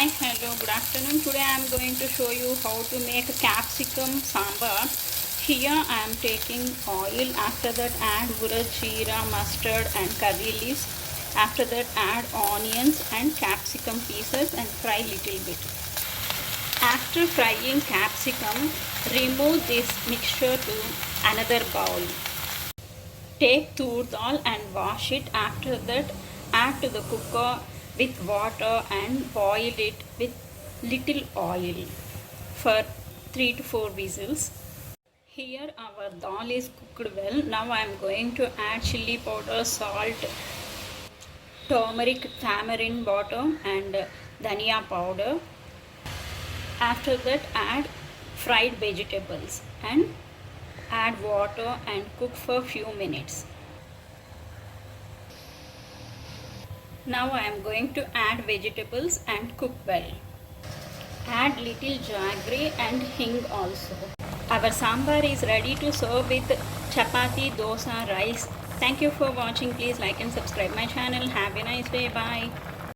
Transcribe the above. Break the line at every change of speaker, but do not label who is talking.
Hi, hello, good afternoon. Today I am going to show you how to make a capsicum sambar. Here I am taking oil. After that add urad, jeera, mustard and curry leaves. After that add onions and capsicum pieces and fry little bit. After frying capsicum, remove this mixture to another bowl. Take tur dal and wash it. After that add to the cooker with water and boil it with little oil for 3 to 4 whistles. Here our dal is cooked well. Now I am going to add chili powder, salt, turmeric, tamarind water and dhania powder. After that add fried vegetables and add water and cook for few minutes. Now I am going to add vegetables and cook well. Add little jaggery and hing also. Our sambar is ready to serve with chapati, dosa, rice. Thank you for watching. Please like and subscribe my channel. Have a nice day. Bye.